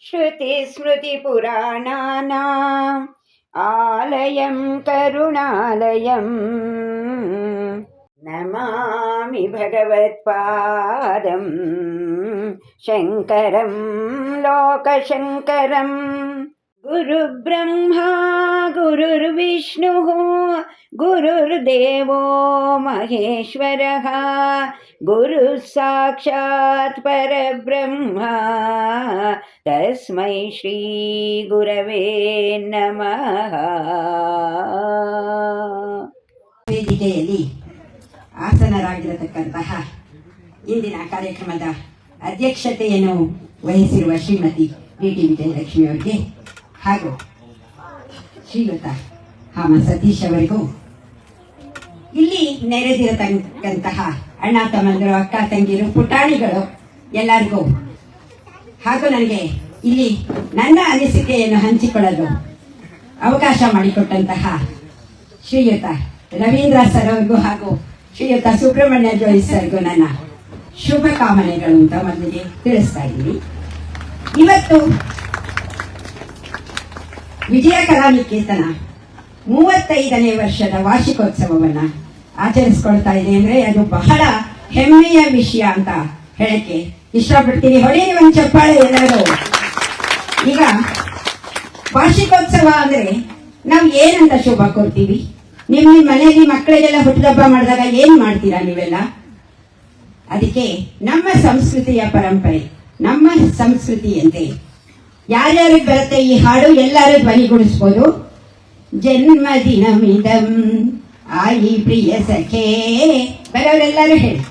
श्रुतिस्मृतिपुराणानाम् आलयं करुणालयं नमामि भगवत्पादं शङ्करं लोकशङ्करम्। गुरुर्ब्रह्मा गुरुर्विष्णुः गुरुर्देवो महेश्वरः गुरुः साक्षात् परब्रह्मा तस्मै ಶ್ರೀ ಗುರವೇ ನಮಃ. ವೇದಿಕೆಯಲ್ಲಿ ಆಸನರಾಗಿರತಕ್ಕಂತಹ ಇಂದಿನ ಕಾರ್ಯಕ್ರಮದ ಅಧ್ಯಕ್ಷತೆಯನ್ನು ವಹಿಸಿರುವ ಶ್ರೀಮತಿ ಡಿ.ಟಿ. ವಿಜಯಲಕ್ಷ್ಮಿಯವರಿಗೆ ಹಾಗೂ ಶ್ರೀಯುತ ಹಾಮ ಸತೀಶ್ ಅವರಿಗೂ, ಇಲ್ಲಿ ನೆರೆದಿರತಕ್ಕಂತಹ ಅಣ್ಣ ತಮ್ಮಂದಿರು, ಅಕ್ಕ ತಂಗಿರು, ಪುಟಾಣಿಗಳು ಎಲ್ಲರಿಗೂ, ಹಾಗೂ ನನಗೆ ಇಲ್ಲಿ ನನ್ನ ಅನಿಸಿಕೆಯನ್ನು ಹಂಚಿಕೊಳ್ಳಲು ಅವಕಾಶ ಮಾಡಿಕೊಟ್ಟಂತಹ ಶ್ರೀಯುತ ರವೀಂದ್ರ ಸರ್ ಅವರಿಗೂ ಹಾಗೂ ಶ್ರೀಯುತ ಸುಬ್ರಹ್ಮಣ್ಯ ಜೋಯಿ ಸರ್ಗೂ ನನ್ನ ಶುಭ ಕಾಮನೆಗಳು ಅಂತ ಮೊದಲಿಗೆ ತಿಳಿಸ್ತಾ ಇದ್ದೀನಿ. ಇವತ್ತು ವಿಜಯ ಕಲಾನಿಕೇತನ 35ನೇ ವರ್ಷದ ವಾರ್ಷಿಕೋತ್ಸವವನ್ನ ಆಚರಿಸ್ಕೊಳ್ತಾ ಇದೆ ಅಂದ್ರೆ ಅದು ಬಹಳ ಹೆಮ್ಮೆಯ ವಿಷಯ ಅಂತ ಹೇಳಕ್ಕೆ ಇಷ್ಟಪಡ್ತೀನಿ. ಹೊಡೆಯ ಒಂದು ಚಪ್ಪಾಳೆ ಎಲ್ಲರೂ. ಈಗ ವಾರ್ಷಿಕೋತ್ಸವ ಅಂದ್ರೆ ನಾವು ಏನಂತ ಶುಭ ಕೊಡ್ತೀವಿ? ನಿಮ್ಮ ಮನೆಯಲ್ಲಿ ಮಕ್ಕಳಿಗೆಲ್ಲ ಹುಟ್ಟುಹಬ್ಬ ಮಾಡಿದಾಗ ಏನ್ ಮಾಡ್ತೀರಾ ನೀವೆಲ್ಲ? ಅದಕ್ಕೆ ನಮ್ಮ ಸಂಸ್ಕೃತಿಯ ಪರಂಪರೆ, ನಮ್ಮ ಸಂಸ್ಕೃತಿಯಂತೆ ಯಾರ್ಯಾರಿಗೆ ಬರುತ್ತೆ ಈ ಹಾಡು ಎಲ್ಲರೂ ಧ್ವನಿಗೂಡಿಸ್ಬೋದು. ಜನ್ಮದಿನಮಿದಂ ಆಯಿ ಪ್ರಿಯ ಸಖೇ, ಬರೋರೆಲ್ಲರೂ ಹೇಳಿ.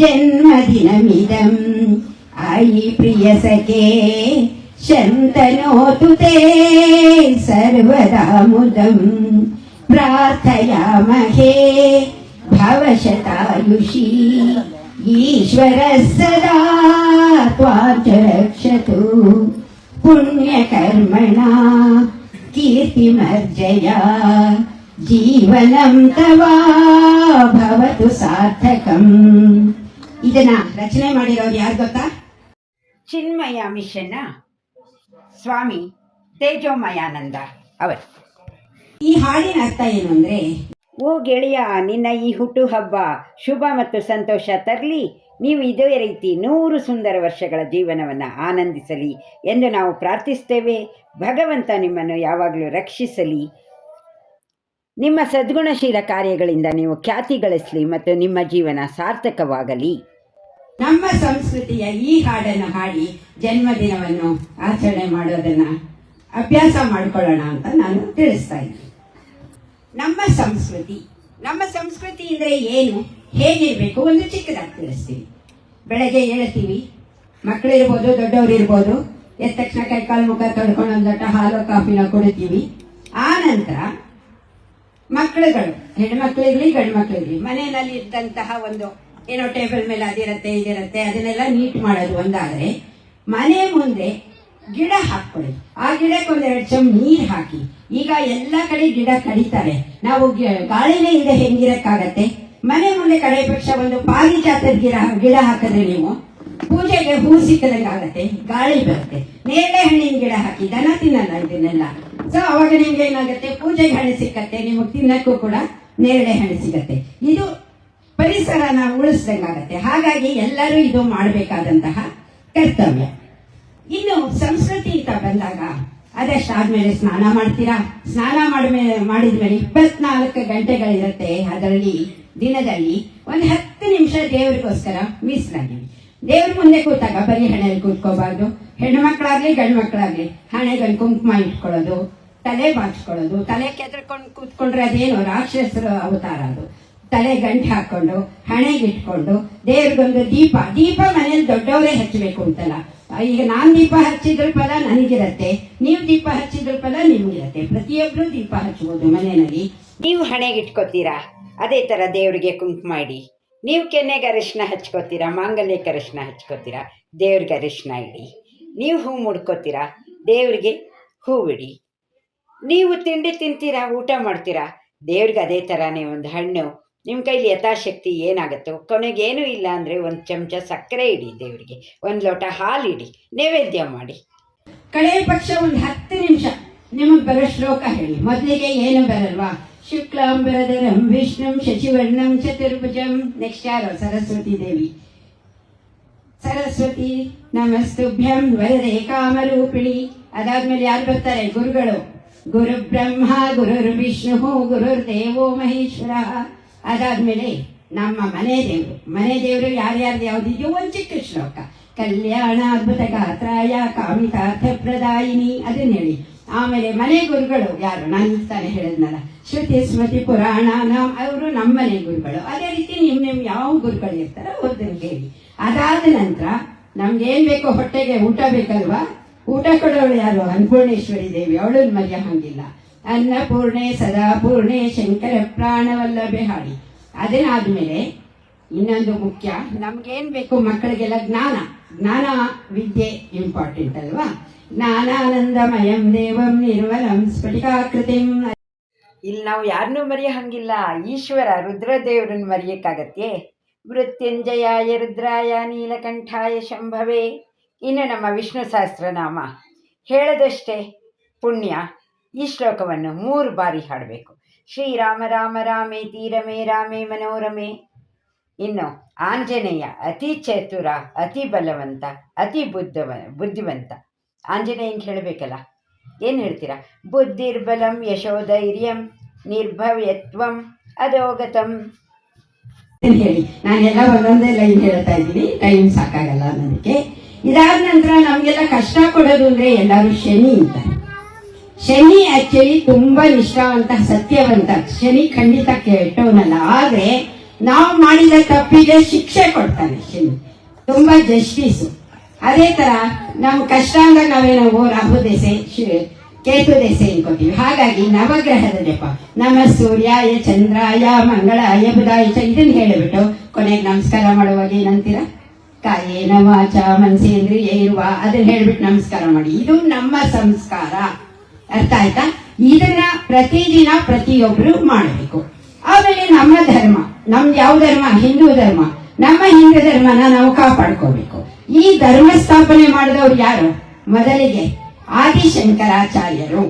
ಜನ್ಮದಿನಮಿದಂ ಆಯಿ ಪ್ರಿಯ ಸಖೇ ಶಂತನೋತು ತೇ ಸರ್ವದಾ ಮುದಂ ಪ್ರಾರ್ಥಯಾಮಹೇ ಭವಶತಾಯುಷಿ ಈಶ್ವರ ಸದಾ ತ್ವಾಂ ರಕ್ಷತು ಪುಣ್ಯಕರ್ಮಣ ಕೀರ್ತಿಮರ್ಜಯ ಜೀವನಂ ತವ ಭವತು ಸಾರ್ಥಕಂ. ಇದನ್ನ ರಚನೆ ಮಾಡಿರೋರು ಯಾರು ಗೊತ್ತಾ? ಚಿನ್ಮಯ ಮಿಷನ್ನ ಸ್ವಾಮಿ ತೇಜೋಮಯಾನಂದ ಅವರು. ಈ ಹಾಡಿನ ಅರ್ಥ ಏನು ಅಂದ್ರೆ, ಓ ಗೆಳೆಯ, ನಿನ್ನ ಈ ಹುಟ್ಟುಹಬ್ಬ ಶುಭ ಮತ್ತು ಸಂತೋಷ ತರಲಿ. ನೀವು ಇದೇ ರೀತಿ 100 ಸುಂದರ ವರ್ಷಗಳ ಜೀವನವನ್ನು ಆನಂದಿಸಲಿ ಎಂದು ನಾವು ಪ್ರಾರ್ಥಿಸ್ತೇವೆ. ಭಗವಂತ ನಿಮ್ಮನ್ನು ಯಾವಾಗಲೂ ರಕ್ಷಿಸಲಿ. ನಿಮ್ಮ ಸದ್ಗುಣಶೀಲ ಕಾರ್ಯಗಳಿಂದ ನೀವು ಖ್ಯಾತಿ ಗಳಿಸಲಿ ಮತ್ತು ನಿಮ್ಮ ಜೀವನ ಸಾರ್ಥಕವಾಗಲಿ. ನಮ್ಮ ಸಂಸ್ಕೃತಿಯ ಈ ಹಾಡನ್ನು ಹಾಡಿ ಜನ್ಮದಿನವನ್ನು ಆಚರಣೆ ಮಾಡೋದನ್ನ ಅಭ್ಯಾಸ ಮಾಡ್ಕೊಳ್ಳೋಣ ಅಂತ ನಾನು ತಿಳಿಸ್ತಾ ಇದ್ದೀನಿ. ನಮ್ಮ ಸಂಸ್ಕೃತಿ ಅಂದ್ರೆ ಏನು, ಹೇಗಿರ್ಬೇಕು, ಒಂದು ಚಿಕ್ಕದಾಗಿ ತಿಳಿಸ್ತೀವಿ. ಬೆಳಗ್ಗೆ ಹೇಳ್ತೀವಿ, ಮಕ್ಕಳಿರ್ಬೋದು ದೊಡ್ಡವರು ಇರ್ಬೋದು, ಎದ್ದ ತಕ್ಷಣ ಕೈಕಾಲು ಮುಖ ತೊಡ್ಕೊಂಡು ಒಂದು ಲೋಟ ಹಾಲು ಕಾಫಿನ ಕುಡಿತೀವಿ. ಆ ನಂತರ ಮಕ್ಕಳುಗಳು, ಹೆಣ್ಮಕ್ಳಿರ್ಲಿ ಗಂಡು ಮಕ್ಕಳಿರ್ಲಿ, ಮನೆಯಲ್ಲಿ ಇದ್ದಂತಹ ಒಂದು ಏನೋ ಟೇಬಲ್ ಮೇಲೆ ಅದಿರತ್ತೆ ಇದಿರತ್ತೆ ಅದನ್ನೆಲ್ಲ ನೀಟ್ ಮಾಡೋದು ಒಂದಾದ್ರೆ, ಮನೆ ಮುಂದೆ ಗಿಡ ಹಾಕೊಳ್ಳಿ. ಆ ಗಿಡಕ್ಕೆ 2 ಚಮ್ ನೀರು ಹಾಕಿ. ಈಗ ಎಲ್ಲ ಕಡೆ ಗಿಡ ಕಡಿತಾರೆ, ನಾವು ಗಾಳಿನೇ ಇಲ್ಲದೆ ಹೆಂಗಿರಕ್ಕಾಗತ್ತೆ? ಮನೆ ಮುಂದೆ ಕಡೆ ಪಕ್ಷ ಒಂದು ಪಾರಿಜಾತದ ಗಿಡ ಹಾಕಿದ್ರೆ ನೀವು ಪೂಜೆಗೆ ಹೂ ಸಿಕ್ಕದಂಗೆ ಆಗತ್ತೆ, ಗಾಳಿ ಬರುತ್ತೆ. ನೇರಳೆ ಹಣ್ಣಿನ ಗಿಡ ಹಾಕಿ, ದನ ತಿನ್ನಲ್ಲ ಇದನ್ನೆಲ್ಲ. ಸೊ ಅವಾಗ ನಿಮ್ಗೆ ಏನಾಗುತ್ತೆ, ಪೂಜೆಗೆ ಹಣ್ಣು ಸಿಕ್ಕತ್ತೆ, ನಿಮಗೆ ತಿನ್ನಕ್ಕೂ ಕೂಡ ನೇರಳೆ ಹಣ್ಣು ಸಿಗತ್ತೆ. ಇದು ಪರಿಸರನ ಉಳಿಸ್ದಂಗಾಗತ್ತೆ. ಹಾಗಾಗಿ ಎಲ್ಲರೂ ಇದು ಮಾಡಬೇಕಾದಂತಹ ಕರ್ತವ್ಯ. ಇನ್ನು ಸಂಸ್ಕೃತಿ ಅಂತ ಬಂದಾಗ ಅದಷ್ಟಾದ್ಮೇಲೆ ಸ್ನಾನ ಮಾಡ್ತೀರಾ. ಸ್ನಾನ ಮಾಡಿದ್ಮೇಲೆ 24 ಗಂಟೆಗಳಿರುತ್ತೆ. ಅದರಲ್ಲಿ ದಿನದಲ್ಲಿ ಒಂದು 10 ನಿಮಿಷ ದೇವರಿಗೋಸ್ಕರ ಮೀಸಲಾಗಿವಿ. ದೇವ್ರ ಮುಂದೆ ಕೂತಾಗ ಬರೀ ಹಣೆಯಲ್ಲಿ ಕೂತ್ಕೋಬಾರ್ದು. ಹೆಣ್ಣು ಮಕ್ಕಳಾಗ್ಲಿ ಗಂಡು ಮಕ್ಕಳಾಗ್ಲಿ ಹಣೆಗೊಂದು ಕುಂಕುಮ ಇಟ್ಕೊಳ್ಳೋದು, ತಲೆ ಬಾಚ್ಕೊಳ್ಳೋದು. ತಲೆ ಕೆದರ್ಕೊಂಡು ಕೂತ್ಕೊಂಡ್ರೆ ಅದೇನು ರಾಕ್ಷಸರ ಅವತಾರ ಅದು. ತಲೆ ಗಂಟು ಹಾಕೊಂಡು ಹಣೆಗಿಟ್ಕೊಂಡು ದೇವ್ರಿಗೊಂದು ದೀಪ ಮನೇಲಿ ದೊಡ್ಡವರೇ ಹಚ್ಚಬೇಕು ಅಂತಲ್ಲ. ಈಗ ನಾನ್ ದೀಪ ಹಚ್ಚಿದ್ರ ಫಲ ನನಗಿರತ್ತೆ, ನೀವು ದೀಪ ಹಚ್ಚಿದ್ರ ಫಲ ನಿಮ್ಗಿರತ್ತೆ. ಪ್ರತಿಯೊಬ್ರು ದೀಪ ಹಚ್ಚಬಹುದು ಮನೆಯಲ್ಲಿ. ನೀವು ಹಣೆಗಿಟ್ಕೋತೀರಾ, ಅದೇ ತರ ದೇವ್ರಿಗೆ ಕುಂಕುಮ ಇಡಿ. ನೀವು ಕೆನ್ನೆಗೆ ಅರಿಶಿನ ಹಚ್ಕೋತೀರಾ, ಮಾಂಗಲ್ಯಕ್ಕೆ ಅರಿಶಿನ ಹಚ್ಕೋತೀರಾ, ದೇವ್ರಿಗೆ ಅರಿಶಿನ ಇಡಿ. ನೀವು ಹೂ ಮುಡ್ಕೋತೀರಾ, ದೇವ್ರಿಗೆ ಹೂವಿಡಿ. ನೀವು ತಿಂಡಿ ತಿಂತೀರಾ, ಊಟ ಮಾಡ್ತೀರಾ, ದೇವ್ರಿಗೆ ಅದೇ ಥರನೇ ಒಂದು ಹಣ್ಣು ನಿಮ್ಮ ಕೈಲಿ ಯಥಾಶಕ್ತಿ ಏನಾಗುತ್ತೋ. ಕೊನೆಗೇನೂ ಇಲ್ಲ ಅಂದರೆ 1 ಚಮಚ ಸಕ್ಕರೆ ಇಡಿ ದೇವರಿಗೆ, 1 ಲೋಟ ಹಾಲು ಇಡಿ, ನೈವೇದ್ಯ ಮಾಡಿ. ಕಡೆ ಪಕ್ಷ ಒಂದು 10 ನಿಮಿಷ ನಿಮಗೆ ಬರೋ ಶ್ಲೋಕ ಹೇಳಿ. ಮೊದಲಿಗೆ ಏನು ಬರಲ್ವಾ? ಶುಕ್ಲಾಂಬರಧರಂ ವಿಷ್ಣುಂ ಶಶಿವರ್ಣಂ ಚತುರ್ಭುಜಂ. ನೆಕ್ಸ್ಟ್ ಯಾರು? ಸರಸ್ವತಿ ದೇವಿ. ಸರಸ್ವತಿ ನಮಸ್ತುಭ್ಯಂ ವರದೆ ಕಾಮರೂಪಿಣಿ. ಅದಾದ್ಮೇಲೆ ಯಾರು ಬರ್ತಾರೆ? ಗುರುಗಳು. ಗುರು ಬ್ರಹ್ಮ ಗುರುರ್ ವಿಷ್ಣು ಗುರುರ್ ದೇವೋ ಮಹೇಶ್ವರ. ಅದಾದ್ಮೇಲೆ ನಮ್ಮ ಮನೆ ದೇವರು ಯಾರ್ಯಾರ್ದು ಯಾವ್ದಿದೆಯೋ ಒಂದು ಚಿಕ್ಕ ಶ್ಲೋಕ. ಕಲ್ಯಾಣ ಅದ್ಭುತ ಗಾತ್ರಾಯ ಕಾಮಿತಾರ್ಥ ಪ್ರದಾಯಿನಿ, ಅದನ್ನ ಹೇಳಿ. ಆಮೇಲೆ ಮನೆ ಗುರುಗಳು ಯಾರು? ನಾನು ತಾನೇ ಹೇಳಿದ್ನಲ್ಲ, ಶ್ರುತಿ ಸ್ಮೃತಿ ಪುರಾಣ, ಅವರು ನಮ್ಮ ಮನೆ ಗುರುಗಳು. ಅದೇ ರೀತಿ ನಿಮ್ ಯಾವ ಗುರುಗಳು ಇರ್ತಾರೋ ಅವ್ರದನ್ನ ಹೇಳಿ. ಅದಾದ ನಂತರ ನಮ್ಗೇನ್ ಬೇಕೋ, ಹೊಟ್ಟೆಗೆ ಊಟ ಬೇಕಲ್ವಾ? ಊಟ ಕೊಡೋಳು ಯಾರು? ಅನ್ನಪೂರ್ಣೇಶ್ವರಿ ದೇವಿ. ಅವಳನ್ನ ಮರ್ಯ ಹಂಗಿಲ್ಲ. ಅನ್ನಪೂರ್ಣೆ ಸದಾಪೂರ್ಣೆ ಶಂಕರ ಪ್ರಾಣವಲ್ಲಭೆ ಹಾಡಿ. ಅದನ್ನಾದ್ಮೇಲೆ ಇನ್ನೊಂದು ಮುಖ್ಯ, ನಮ್ಗೇನ್ ಬೇಕು? ಮಕ್ಕಳಿಗೆಲ್ಲ ಜ್ಞಾನ ವಿದ್ಯೆ ಇಂಪಾರ್ಟೆಂಟ್ ಅಲ್ವಾ? ಜ್ಞಾನಾನಂದಮಯಂ ದೇವಂ ನಿರ್ಮಲಂ ಸ್ಫಟಿಕಾಕೃತಿಂ. ಇಲ್ಲಿ ನಾವು ಯಾರನ್ನೂ ಮರೆಯೋ ಹಂಗಿಲ್ಲ. ಈಶ್ವರ ರುದ್ರದೇವ್ರನ್ನ ಮರೆಯಕ್ಕಾಗತ್ತೆ? ಮೃತ್ಯುಂಜಯಾಯ ರುದ್ರಾಯ ನೀಲಕಂಠಾಯ ಶಂಭವೇ. ಇನ್ನು ನಮ್ಮ ವಿಷ್ಣು ಸಹಸ್ರನಾಮ ಹೇಳದಷ್ಟೇ ಪುಣ್ಯ. ಈ ಶ್ಲೋಕವನ್ನು 3 ಬಾರಿ ಹಾಡಬೇಕು. ಶ್ರೀರಾಮ ರಾಮ ರಾಮೇತಿ ರಮೇ ರಾಮೇ ಮನೋರಮೆ. ಇನ್ನು ಆಂಜನೇಯ ಅತಿ ಚತುರ, ಅತಿ ಬಲವಂತ, ಅತಿ ಬುದ್ಧಿವಂತ. ಆಂಜನೇಯಂಗೆ ಹೇಳಬೇಕಲ್ಲ, ಏನು ಹೇಳ್ತೀರಾ? ಬುದ್ಧಿರ್ಬಲಂ ಯಶೋಧೈರ್ಯಂ ನಿರ್ಭವ್ಯತ್ವಂ ಅಧೋಗತಂ ಹೇಳಿ. ನಾನೆಲ್ಲ ಒಂದೊಂದೇ ಲೈನ್ ಹೇಳ್ತಾ ಇದ್ದೀನಿ, ಟೈಮ್ ಸಾಕಾಗಲ್ಲ ನನಗೆ. ಇದಾದ ನಂತರ ನಮಗೆಲ್ಲ ಕಷ್ಟ ಕೊಡೋದು ಅಂದ್ರೆ ಎಲ್ಲರೂ ಶನಿ ಅಂತಾರೆ. ಶನಿ ಆಕ್ಚುಲಿ ತುಂಬಾ ನಿಷ್ಠಾವಂತ, ಸತ್ಯವಂತ. ಶನಿ ಖಂಡಿತ ಕೆಟ್ಟವನಲ್ಲ, ಆದ್ರೆ ನಾವು ಮಾಡಿದ ತಪ್ಪಿಗೆ ಶಿಕ್ಷೆ ಕೊಡ್ತಾನೆ ಶನಿ. ತುಂಬಾ ಜಸ್ಟಿಸ್. ಅದೇ ತರ ನಮ್ ಕಷ್ಟ ಅಂದಾಗ ನಾವೇನೋ ರಾಹು ದೆಸೆ ಕೇತು ದೆಸೆ ಅನ್ಕೋತೀವಿ. ಹಾಗಾಗಿ ನವಗ್ರಹದ ಜಪ, ನಮ ಸೂರ್ಯಾಯ ಚಂದ್ರಾಯ ಮಂಗಳಾಯ ಬುಧಾಯ ಇದನ್ನ ಹೇಳಿಬಿಟ್ಟು ಕೊನೆಗೆ ನಮಸ್ಕಾರ ಮಾಡುವಾಗ ಏನಂತೀರ? ಕಾಯೇನ ವಾಚ ಮನಸೇಂದ್ರಿಯ ಇರುವ, ಅದನ್ನ ಹೇಳ್ಬಿಟ್ಟು ನಮಸ್ಕಾರ ಮಾಡಿ. ಇದು ನಮ್ಮ ಸಂಸ್ಕಾರ. ಅರ್ಥ ಆಯ್ತಾ? ಇದನ್ನ ಪ್ರತಿದಿನ ಪ್ರತಿಯೊಬ್ರು ಮಾಡಬೇಕು. ಆಮೇಲೆ ನಮ್ಮ ಧರ್ಮ, ನಮ್ದು ಯಾವ ಧರ್ಮ? ಹಿಂದೂ ಧರ್ಮ. ನಮ್ಮ ಹಿಂದೂ ಧರ್ಮನ ನಾವು ಕಾಪಾಡ್ಕೋಬೇಕು. ಈ ಧರ್ಮ ಸ್ಥಾಪನೆ ಮಾಡಿದವರು ಯಾರು? ಮೊದಲಿಗೆ ಆದಿಶಂಕರಾಚಾರ್ಯರು.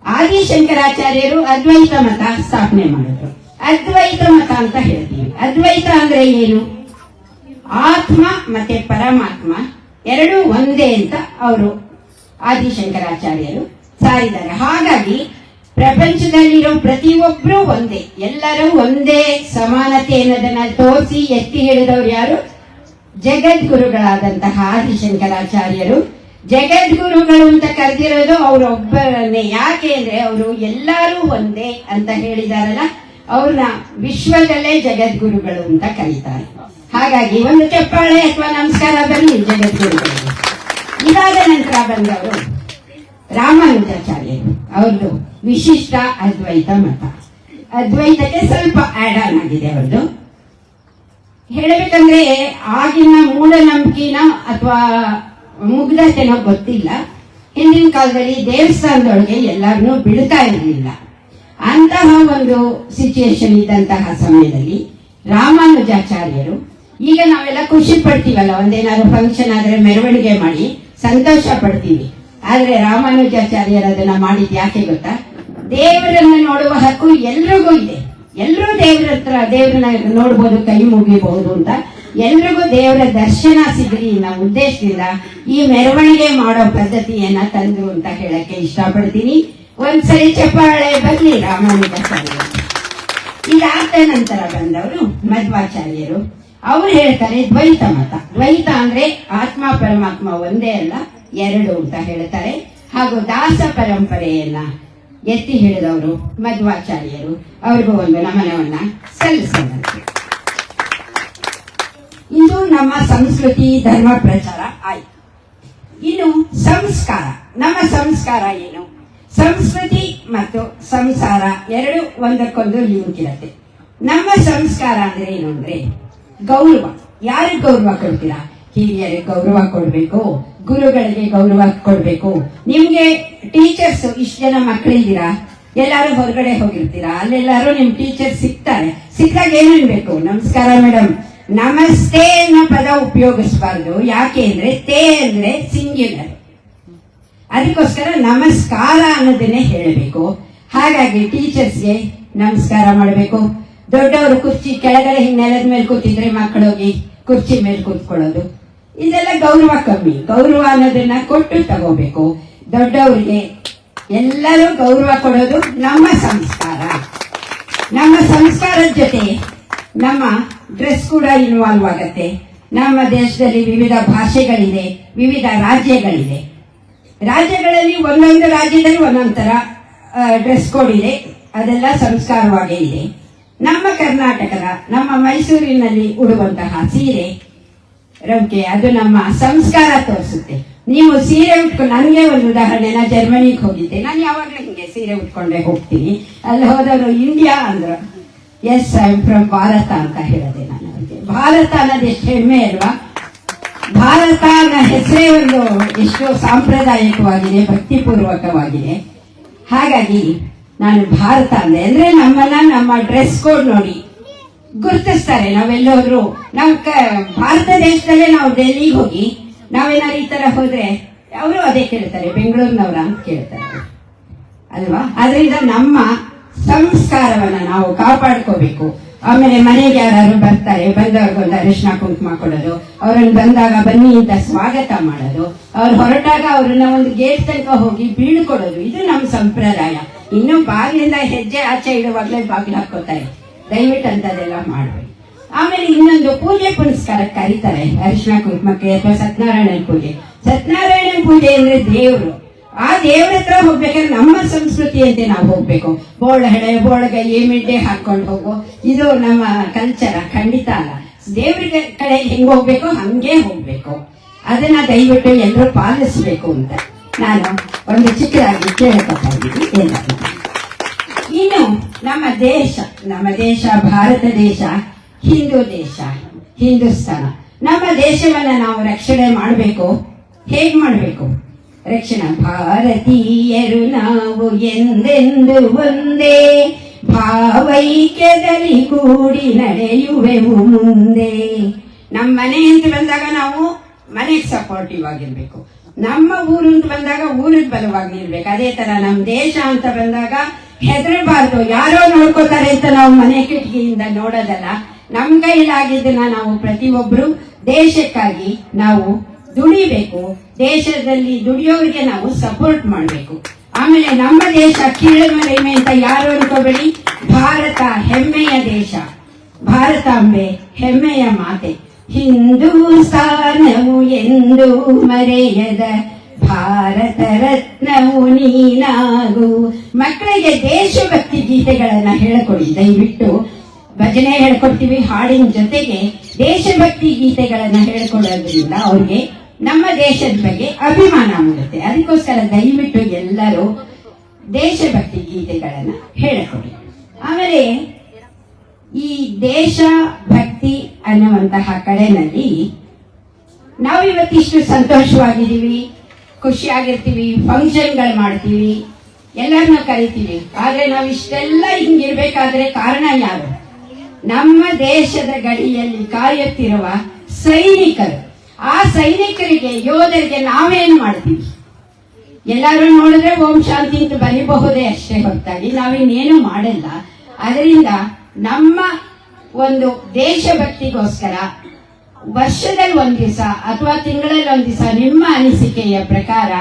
ಆದಿಶಂಕರಾಚಾರ್ಯರು ಅದ್ವೈತ ಮತ ಸ್ಥಾಪನೆ ಮಾಡಿದ್ರು. ಅದ್ವೈತ ಮತ ಅಂತ ಹೇಳ್ತೀವಿ. ಅದ್ವೈತ ಅಂದ್ರೆ ಏನು? ಆತ್ಮ ಮತ್ತೆ ಪರಮಾತ್ಮ ಎರಡು ಒಂದೇ ಅಂತ ಅವರು ಆದಿಶಂಕರಾಚಾರ್ಯರು ಸಾರಿದ್ದಾರೆ. ಹಾಗಾಗಿ ಪ್ರಪಂಚದಲ್ಲಿರೋ ಪ್ರತಿಯೊಬ್ಬರು ಒಂದೇ, ಎಲ್ಲರೂ ಒಂದೇ ಸಮಾನತೆ ಅನ್ನೋದನ್ನ ತೋರಿಸಿ ಎತ್ತಿ ಹೇಳಿದವರು ಯಾರು? ಜಗದ್ಗುರುಗಳಾದಂತಹ ಆದಿಶಂಕರಾಚಾರ್ಯರು. ಜಗದ್ಗುರುಗಳು ಅಂತ ಕರೆದಿರೋದು ಅವರೊಬ್ಬರನ್ನೇ. ಯಾಕೆ ಅಂದ್ರೆ ಅವರು ಎಲ್ಲರೂ ಒಂದೇ ಅಂತ ಹೇಳಿದಾರಲ್ಲ, ಅವ್ರನ್ನ ವಿಶ್ವದಲ್ಲೇ ಜಗದ್ಗುರುಗಳು ಅಂತ ಕರೀತಾರೆ. ಹಾಗಾಗಿ ಒಂದು ಚಪ್ಪಾಳೆ ಅಥವಾ ನಮಸ್ಕಾರ ಬರಲಿ ಜಗದ್ಗುರುಗಳಿಗೆ. ಇದಾದ ನಂತರ ಬಂದವರು ರಾಮಾನುಜಾಚಾರ್ಯರು. ಅವ್ರದ್ದು ವಿಶಿಷ್ಟ ಅದ್ವೈತ ಮತ. ಅದ್ವೈತಕ್ಕೆ ಸ್ವಲ್ಪ ಆಡ್ ಆನ್ ಆಗಿದೆ ಅವ್ರದ್ದು. ಹೇಳಬೇಕಂದ್ರೆ ಆಗಿನ ಮೂಢನಂಬಿಕೆನ ಅಥವಾ ಮುಗ್ಧತೆನೋ ಗೊತ್ತಿಲ್ಲ. ಹಿಂದಿನ ಕಾಲದಲ್ಲಿ ದೇವಸ್ಥಾನದೊಳಗೆ ಎಲ್ಲರನ್ನೂ ಬಿಡ್ತಾ ಇರಲಿಲ್ಲ. ಅಂತಹ ಒಂದು ಸಿಚುಯೇಷನ್ ಇದ್ದಂತಹ ಸಮಯದಲ್ಲಿ ರಾಮಾನುಜಾಚಾರ್ಯರು, ಈಗ ನಾವೆಲ್ಲ ಖುಷಿ ಪಡ್ತೀವಲ್ಲ, ಒಂದೇನಾದ್ರು ಫಂಕ್ಷನ್ ಆದ್ರೆ ಮೆರವಣಿಗೆ ಮಾಡಿ ಸಂತೋಷ ಪಡ್ತೀವಿ. ಆದ್ರೆ ರಾಮಾನುಜಾಚಾರ್ಯರು ಅದನ್ನ ಮಾಡಿದ್ ಯಾಕೆ ಗೊತ್ತಾ? ದೇವರನ್ನ ನೋಡುವ ಹಕ್ಕು ಎಲ್ರಿಗೂ ಇದೆ. ಎಲ್ಲರೂ ದೇವರನ್ನ ನೋಡ್ಬೋದು, ಕೈ ಮುಗಿಬಹುದು ಅಂತ. ಎಲ್ರಿಗೂ ದೇವರ ದರ್ಶನ ಸಿಗಲಿ ಅನ್ನೋ ಉದ್ದೇಶದಿಂದ ಈ ಮೆರವಣಿಗೆ ಮಾಡೋ ಪದ್ಧತಿಯನ್ನ ತಂದ್ರು ಅಂತ ಹೇಳಕ್ಕೆ ಇಷ್ಟಪಡ್ತೀನಿ. ಒಂದ್ಸರಿ ಚಪ್ಪಾಳೆ ಬರಲಿ ರಾಮಾನುಜಾಚಾರ್ಯರು. ಇದಾದ ನಂತರ ಬಂದವರು ಮಧ್ವಾಚಾರ್ಯರು. ಅವ್ರು ಹೇಳ್ತಾರೆ ದ್ವೈತ ಮತ. ದ್ವೈತ ಅಂದ್ರೆ ಆತ್ಮ ಪರಮಾತ್ಮ ಒಂದೇ ಅಲ್ಲ, ಎರಡು ಅಂತ ಹೇಳ್ತಾರೆ. ಹಾಗೂ ದಾಸ ಪರಂಪರೆಯನ್ನ ಎತ್ತಿ ಹೇಳಿದವರು ಮಧ್ವಾಚಾರ್ಯರು. ಅವ್ರಿಗೂ ಒಂದು ನಮನವನ್ನ ಸಲ್ಲಿಸೋಣಂತೆ. ಇದು ನಮ್ಮ ಸಂಸ್ಕೃತಿ ಧರ್ಮ ಪ್ರಚಾರ ಆಯ್ತು. ಇನ್ನು ಸಂಸ್ಕಾರ. ನಮ್ಮ ಸಂಸ್ಕಾರ ಏನು? ಸಂಸ್ಕೃತಿ ಮತ್ತು ಸಂಸಾರ ಎರಡು ಒಂದಕ್ಕೊಂದು ಲಿಂಕ್ ಇರುತ್ತೆ. ನಮ್ಮ ಸಂಸ್ಕಾರ ಅಂದ್ರೆ ಏನು ಅಂದ್ರೆ ಗೌರವ. ಯಾರಿಗೆ ಗೌರವ ಕೊಡ್ತೀರಾ? ಹಿರಿಯರಿಗೆ ಗೌರವ ಕೊಡ್ಬೇಕು, ಗುರುಗಳಿಗೆ ಗೌರವ ಕೊಡ್ಬೇಕು. ನಿಮ್ಗೆ ಟೀಚರ್ಸ್ ಇಷ್ಟು ಜನ ಮಕ್ಕಳಿದ್ದೀರಾ, ಎಲ್ಲಾರು ಹೊರಗಡೆ ಹೋಗಿರ್ತೀರಾ, ಅಲ್ಲೆಲ್ಲಾರು ನಿಮ್ ಟೀಚರ್ ಸಿಗ್ತಾರೆ. ಸಿಕ್ಕಾಗ ಏನ್ಬೇಕು? ನಮಸ್ಕಾರ ಮೇಡಮ್, ನಮಸ್ತೆ ಅನ್ನೋ ಪದ ಉಪಯೋಗಿಸಬಾರ್ದು. ಯಾಕೆ ಅಂದ್ರೆ ತೇ ಅಂದ್ರೆ ಸಿಂಗ್ಯುಲರ್, ಅದಕ್ಕೋಸ್ಕರ ನಮಸ್ಕಾರ ಅನ್ನೋದನ್ನೇ ಹೇಳಬೇಕು. ಹಾಗಾಗಿ ಟೀಚರ್ಸ್ಗೆ ನಮಸ್ಕಾರ ಮಾಡಬೇಕು. ದೊಡ್ಡವರು ಕುರ್ಚಿ ಕೆಳಗಡೆ ಹಿಂಗೆ ನೆಲದ ಮೇಲೆ ಕೂತಿದ್ರೆ ಮಕ್ಕಳೋಗಿ ಕುರ್ಚಿ ಮೇಲೆ ಕೂತ್ಕೊಳ್ಳೋದು, ಇದೆಲ್ಲ ಗೌರವ ಕಮ್ಮಿ. ಗೌರವ ಅನ್ನೋದನ್ನ ಕೊಟ್ಟು ತಗೋಬೇಕು. ದೊಡ್ಡವರಿಗೆ ಎಲ್ಲರೂ ಗೌರವ ಕೊಡೋದು ನಮ್ಮ ಸಂಸ್ಕಾರ. ನಮ್ಮ ಸಂಸ್ಕಾರದ ಜೊತೆ ನಮ್ಮ ಡ್ರೆಸ್ ಕೂಡ ಇನ್ವಾಲ್ವ್ ಆಗತ್ತೆ. ನಮ್ಮ ದೇಶದಲ್ಲಿ ವಿವಿಧ ಭಾಷೆಗಳಿದೆ, ವಿವಿಧ ರಾಜ್ಯಗಳಿದೆ. ರಾಜ್ಯಗಳಲ್ಲಿ ಒಂದೊಂದು ರಾಜ್ಯದಲ್ಲಿ ಒಂದೊಂದು ತರ ಡ್ರೆಸ್ ಕೋಡ್ ಇದೆ, ಅದೆಲ್ಲ ಸಂಸ್ಕಾರವಾಗೇ ಇದೆ. ನಮ್ಮ ಕರ್ನಾಟಕದ ನಮ್ಮ ಮೈಸೂರಿನಲ್ಲಿ ಉಡುವಂತಹ ಸೀರೆ ರವಿಕೆ ಅದು ನಮ್ಮ ಸಂಸ್ಕಾರ ತೋರಿಸುತ್ತೆ. ನೀವು ಸೀರೆ ಉಟ್ಕೊಂಡು, ನನಗೆ ಒಂದು ಉದಾಹರಣೆ, ನಾನು ಜರ್ಮನಿಗೆ ಹೋಗಿದ್ದೆ. ನಾನು ಯಾವಾಗಲೂ ಹಿಂಗೆ ಸೀರೆ ಉಟ್ಕೊಂಡೇ ಹೋಗ್ತೀನಿ. ಅಲ್ಲಿ ಹೋದವರು ಇಂಡಿಯಾ ಅಂದ್ರು. Yes, I am from Bharat ಅಂತ ಹೇಳಿದೆ ನಾನು ಅವ್ರಿಗೆ. ಭಾರತ ಅನ್ನೋದು ಎಷ್ಟು ಹೆಮ್ಮೆ ಅಲ್ವಾ? ಭಾರತ ಅನ್ನೋ ಹೆಸರೇ ಒಂದು ಎಷ್ಟು ಸಾಂಪ್ರದಾಯಿಕವಾಗಿದೆ, ಭಕ್ತಿಪೂರ್ವಕವಾಗಿದೆ. ಹಾಗಾಗಿ ನಾನು ಭಾರತ ಅಂದೆ. ಅಂದ್ರೆ ನಮ್ಮನ್ನ ನಮ್ಮ ಡ್ರೆಸ್ ಕೋಡ್ ನೋಡಿ ಗುರುತಿಸ್ತಾರೆ. ನಾವೆಲ್ಲೋದ್ರು ನಾವು ಭಾರತ ದೇಶದಲ್ಲೇ ನಾವು ಡೆಲ್ಲಿಗೆ ಹೋಗಿ ನಾವೇನಾದ್ರು ಈ ತರ ಹೋದ್ರೆ ಅವರು ಅದೇ ಕೇಳ್ತಾರೆ, ಬೆಂಗಳೂರಿನವರ ಅಂತ ಕೇಳ್ತಾರೆ ಅಲ್ವಾ? ಅದರಿಂದ ನಮ್ಮ ಸಂಸ್ಕಾರವನ್ನ ನಾವು ಕಾಪಾಡ್ಕೋಬೇಕು. ಆಮೇಲೆ ಮನೆಗೆ ಯಾರು ಬರ್ತಾರೆ, ಬಂದವ್ರಿಗೊಂದು ಅರಿಶಿನ ಕುಂಕುಮ ಕೊಡೋದು, ಅವ್ರನ್ನ ಬಂದಾಗ ಬನ್ನಿ ಅಂತ ಸ್ವಾಗತ ಮಾಡೋದು, ಅವ್ರು ಹೊರಟಾಗ ಅವ್ರನ್ನ ಒಂದು ಗೇಟ್ ತನಕ ಹೋಗಿ ಬೀಳ್ಕೊಡೋದು, ಇದು ನಮ್ಮ ಸಂಪ್ರದಾಯ. ಇನ್ನು ಬಾಗಿಲಿಂದ ಹೆಜ್ಜೆ ಆಚೆ ಇಡುವಾಗಲೇ ಬಾಗಿಲು ಹಾಕೋತಾರೆ. ದಯವಿಟ್ಟು ಅಂತದೆಲ್ಲ ಮಾಡ್ಬೇಕು. ಆಮೇಲೆ ಇನ್ನೊಂದು ಪೂಜೆ ಪುನಸ್ಕಾರಕ್ಕೆ ಕರೀತಾರೆ, ಅರಿಶಿನ ಕುಂಕುಮಕ್ಕೆ ಅಥವಾ ಸತ್ಯನಾರಾಯಣ ಪೂಜೆ. ಸತ್ಯನಾರಾಯಣ ಪೂಜೆ ಅಂದ್ರೆ ದೇವರು. ಆ ದೇವ್ರ ಹತ್ರ ಹೋಗ್ಬೇಕಾದ್ರೆ ನಮ್ಮ ಸಂಸ್ಕೃತಿಯಂತೆ ನಾವು ಹೋಗ್ಬೇಕು. ಬೋಳಹಳೆ ಬೋಳಗೈ ಮಿಡ್ಡೆ ಹಾಕೊಂಡು ಹೋಗೋ ಇದು ನಮ್ಮ ಕಲ್ಚರ ಖಂಡಿತ ಅಲ್ಲ. ದೇವ್ರ ಕಡೆ ಹೆಂಗ್ ಹೋಗ್ಬೇಕು ಹಂಗೆ ಹೋಗ್ಬೇಕು. ಅದನ್ನ ದಯವಿಟ್ಟು ಎಲ್ಲರೂ ಪಾಲಿಸಬೇಕು ಅಂತ ನಾನು ಒಂದು ಚಿಕ್ಕದಾಗಿ ಕೇಳ್ಕೊತಾ ಇದ್ದೀನಿ. ಇನ್ನು ನಮ್ಮ ದೇಶ ಭಾರತ ದೇಶ ಹಿಂದೂ ದೇಶ, ಹಿಂದೂಸ್ತಾನ. ನಮ್ಮ ದೇಶವನ್ನ ನಾವು ರಕ್ಷಣೆ ಮಾಡಬೇಕು. ಹೇಗ್ ಮಾಡಬೇಕು ರಕ್ಷಣೆ? ಭಾರತೀಯರು ನಾವು ಎಂದೆಂದು ಒಂದೇ, ಭಾವೈಕ್ಯದಲ್ಲಿ ಕೂಡಿ ನಡೆಯುವೆವು ಮುಂದೆ. ನಮ್ಮ ಮನೆ ಅಂತ ಬಂದಾಗ ನಾವು ಮನೆಗೆ ಸಪೋರ್ಟಿವ್ ಆಗಿರ್ಬೇಕು. ನಮ್ಮ ಊರು ಅಂತ ಬಂದಾಗ ಊರಿಗೆ ಬಲವಾಗಿ ನಿಲ್ಬೇಕು. ಅದೇ ತರ ನಮ್ಮ ದೇಶ ಅಂತ ಬಂದಾಗ ಹೆದರಬಾರ್ದು. ಯಾರೋ ನೋಡ್ಕೋತಾರೆ ಅಂತ ನಾವು ಮನೆ ಕಿಟಕಿಯಿಂದ ನೋಡೋದಲ್ಲ. ನಮ್ಮ ಕೈಲಾಗಿದ್ದನ್ನ ನಾವು ಪ್ರತಿಯೊಬ್ರು ದೇಶಕ್ಕಾಗಿ ನಾವು ದುಡಿಬೇಕು. ದೇಶದಲ್ಲಿ ದುಡಿಯೋರಿಗೆ ನಾವು ಸಪೋರ್ಟ್ ಮಾಡಬೇಕು. ಆಮೇಲೆ ನಮ್ಮ ದೇಶ ಕೀಳರಿಮೆ ಅಂತ ಯಾರು ಅನ್ಕೋಬೇಡಿ. ಭಾರತ ಹೆಮ್ಮೆಯ ದೇಶ, ಭಾರತಾಂಬೆ ಹೆಮ್ಮೆಯ ಮಾತೆ. ಹಿಂದೂಸ್ತಾನವು ಎಂದು ಮರೆಯದ ಭಾರತ ರತ್ನವು ನೀನಾಗು. ಮಕ್ಕಳಿಗೆ ದೇಶಭಕ್ತಿ ಗೀತೆಗಳನ್ನ ಹೇಳಿಕೊಡಿ ದಯವಿಟ್ಟು. ಭಜನೆ ಹೇಳ್ಕೊಡ್ತೀವಿ, ಹಾಡಿನ ಜೊತೆಗೆ ದೇಶಭಕ್ತಿ ಗೀತೆಗಳನ್ನ ಹೇಳ್ಕೊಡೋದ್ರಿಂದ ಅವ್ರಿಗೆ ನಮ್ಮ ದೇಶದ ಬಗ್ಗೆ ಅಭಿಮಾನ ಮೂಡುತ್ತೆ. ಅದಕ್ಕೋಸ್ಕರ ದಯವಿಟ್ಟು ಎಲ್ಲರೂ ದೇಶಭಕ್ತಿ ಗೀತೆಗಳನ್ನ ಹೇಳಿಕೊಡಿ. ಆಮೇಲೆ ಈ ದೇಶ ಭಕ್ತಿ ಅನ್ನುವಂತಹ ಕಡೆನಲ್ಲಿ ನಾವಿವತ್ತಿಷ್ಟು ಸಂತೋಷವಾಗಿದ್ದೀವಿ, ಖುಷಿಯಾಗಿರ್ತೀವಿ, ಫಂಕ್ಷನ್ಗಳು ಮಾಡ್ತೀವಿ, ಎಲ್ಲರನ್ನೂ ಕರಿತೀವಿ. ಆದ್ರೆ ನಾವು ಇಷ್ಟೆಲ್ಲ ಹಿಂಗಿರ್ಬೇಕಾದ್ರೆ ಕಾರಣ ಯಾರು? ನಮ್ಮ ದೇಶದ ಗಡಿಯಲ್ಲಿ ಕಾಯುತ್ತಿರುವ ಸೈನಿಕರು. ಆ ಸೈನಿಕರಿಗೆ, ಯೋಧರಿಗೆ ನಾವೇನ್ ಮಾಡ್ತೀವಿ? ಎಲ್ಲರೂ ನೋಡಿದ್ರೆ ಓಂ ಶಾಂತಿ ಅಂತ ಬರೀಬಹುದೇ ಅಷ್ಟೇ ಹೊರತಾಗಿ ನಾವಿನ್ನೇನು ಮಾಡಲ್ಲ. ಅದರಿಂದ ನಮ್ಮ ಒಂದು ದೇಶಭಕ್ತಿಗೋಸ್ಕರ ವರ್ಷದಲ್ಲಿ ಒಂದ್ ದಿವಸ ಅಥವಾ ತಿಂಗಳಲ್ಲಿ ಒಂದ್ ದಿವಸ ನಿಮ್ಮ ಅನಿಸಿಕೆಯ ಪ್ರಕಾರ